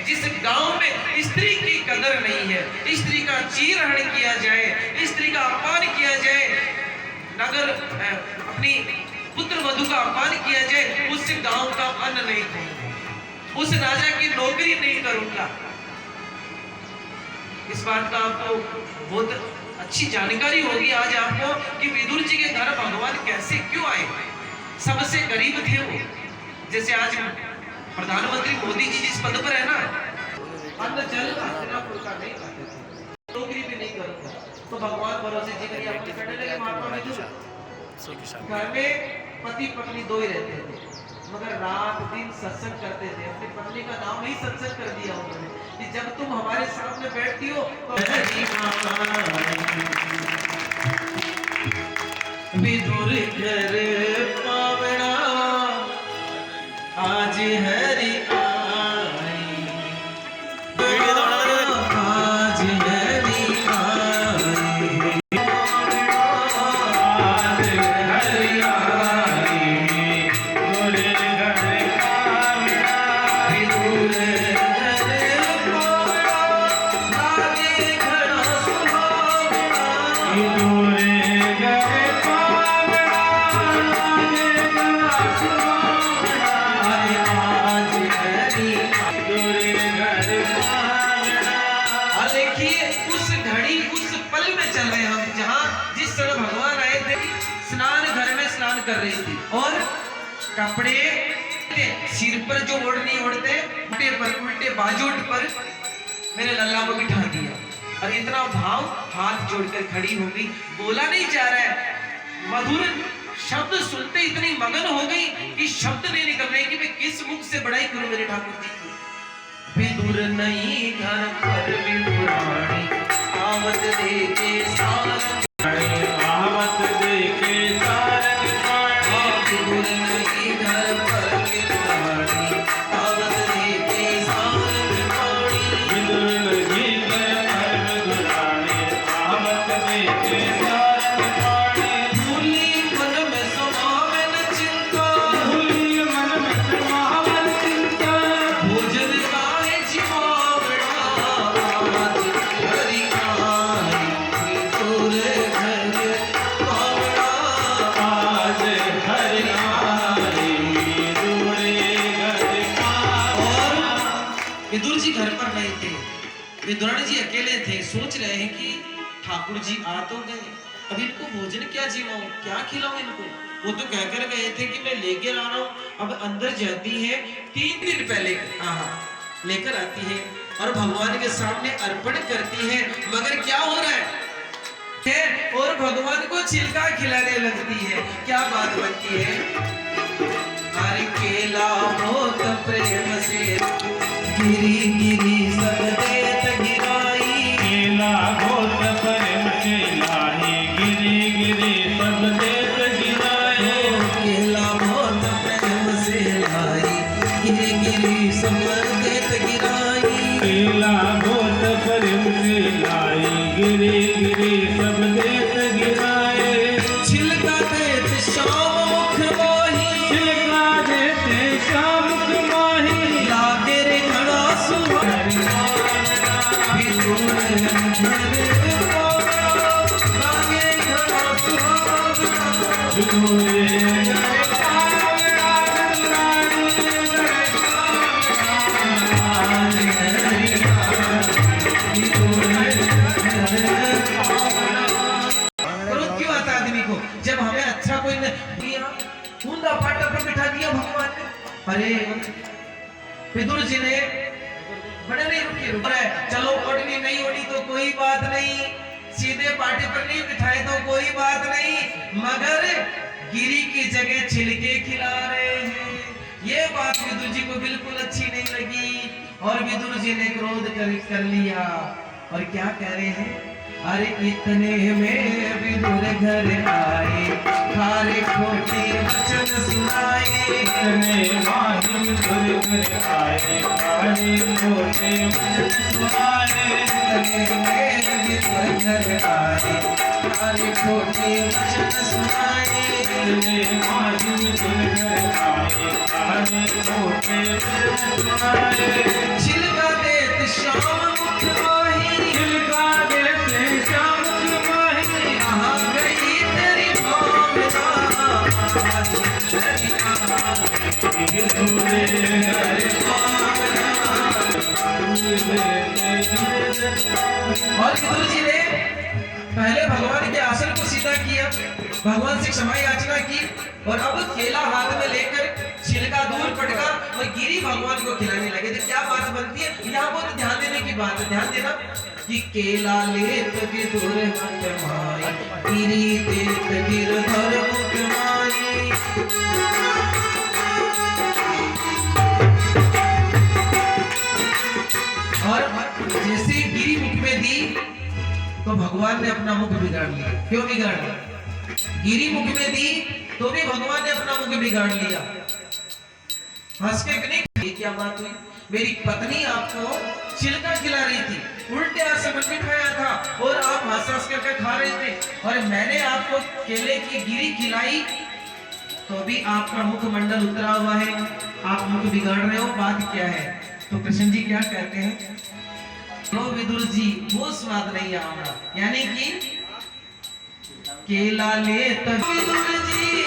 जिस गांव में स्त्री की कदर नहीं है, स्त्री का चीरहरण किया जाए, स्त्री का अपमान किया जाए, नगर अपनी पुत्र वधू का अपमान किया जाए, उस गांव का अन्न नहीं खाऊंगा, उस राजा की नौकरी नहीं करूंगा। इस बात का आपको बहुत अच्छी जानकारी होगी आज आपको कि विदुर जी के घर भगवान कैसे क्यों आए। सबसे गरीब थे वो, जैसे आज प्रधानमंत्री मोदी जी जिस पद पर है ना, अन्न जल का फुल्का नहीं खाते थे, नौकरी भी नहीं करूंगा, तो भगवान भरोसे जी करिए अपने करने लगे। महात्मा विदुर घर में पति पत्नी दो ही रहते थे, मगर रात दिन सत्संग करते थे। अपनी पत्नी का नाम ही सत्संग कर दिया उन्होंने कि जब तुम हमारे सामने बैठती हो तो विदुर घर पावना आज हरि कर रही थी और कपड़े सिर पर जो ओढ़नी ओढ़ते उल्टे बाजूट पर मेरे लल्ला को बिठा दिया और इतना भाव हाथ जोड़कर खड़ी हो गई। बोला नहीं जा रहा है, मधुर शब्द सुनते इतनी मगन हो गई कि शब्द नहीं निकल रहे कि मैं किस मुख से बड़ाई करूं मेरे ठाकुर जी की। विदुर नहीं घर पर विदुरानी आवत देके सारंग आवत देके विदुर जी घर पर नहीं थे, विदुरानी जी अकेले थे। सोच रहे हैं कि ठाकुर जी आ तो गए, अब इनको भोजन क्या जिलाऊं, क्या खिलाऊं इनको। वो तो कहकर गए थे कि मैं लेकर आ रहा हूँ। अब अंदर जाती है 3 दिन पहले लेकर आती है और भगवान के सामने अर्पण करती है, मगर क्या हो रहा है और भगवान को छिलका खिलाने लगती है। क्या बात बनती है, हर केला बहुत प्रेम से गिरी गिरी सब देत गिराई, केला बहुत प्रेम से लाई गिरी गिरी सब देत गिराई, केला बहुत प्रेम से लाई गिरी गिरी सब देत गिराई, केला बहुत प्रेम से लाई गिरी गिरी सब देत गिराई, छिलका देत शाम मुख मोही, छिलका देत शाम मुख मोही, लागे रे घड़ा सुहारी विदुर घर लागे घड़ा सुहारी विदुर जब हमें अच्छा कोई दिया फूंदा फाटा पर बिठा दिया भगवान ने। अरे विदुर जी ने बड़े नहीं रुक रहे, चलो ओढ़नी नहीं ओढ़ी तो कोई बात नहीं, सीधे पाटे पर नहीं बिठाए तो कोई बात नहीं, मगर गिरी की जगह छिलके खिला रहे हैं। ये बात विदुर जी को बिल्कुल अच्छी नहीं लगी और विदुर जी ने क्रोध कर लिया और क्या कह रहे हैं, अरे इतने में विदुर घर आए, खारे खोटी वचन सुनाए, इतने में विदुर घर आए, खारे खोटे वचन सुनाए, इतने में विदुर घर आए, खारे खोटे वचन सुनाए, इतने में विदुर घर आए, खारे खोटे वचन सुनाए, छिलका और विदुर जी ने पहले भगवान के आसन को सीधा किया, भगवान से क्षमा याचना की और अब केला हाथ में लेकर छिलका दूर पटका और गिरी भगवान को खिलाने लगे। तो क्या बात बनती है यहाँ, बहुत ध्यान देने की बात है। ध्यान देना कि केला लेत विदुर हाथ माई, गिरी देत गिरधर मुख माई। और जैसे गिरी मुख में दी तो भगवान ने अपना मुख बिगाड़ लिया। क्यों बिगाड़ा? गिरी मुख में दी तो भी भगवान ने अपना मुख बिगाड़ लिया। हंस के नहीं, क्या बात हुई? मेरी पत्नी आपको छिलका खिला रही थी, उल्टे हाथ से मछली खाया था और आप हंस हंस करके खा रहे थे, और मैंने आपको केले की गिरी खिलाई तो भी आपका मुखमंडल उतरा हुआ है, आप मुख बिगाड़ रहे हो। बात क्या है? तो कृष्ण जी क्या कहते हैं? तो विदुर जी वो स्वाद नहीं आना, यानी कि केला ले विदुर जी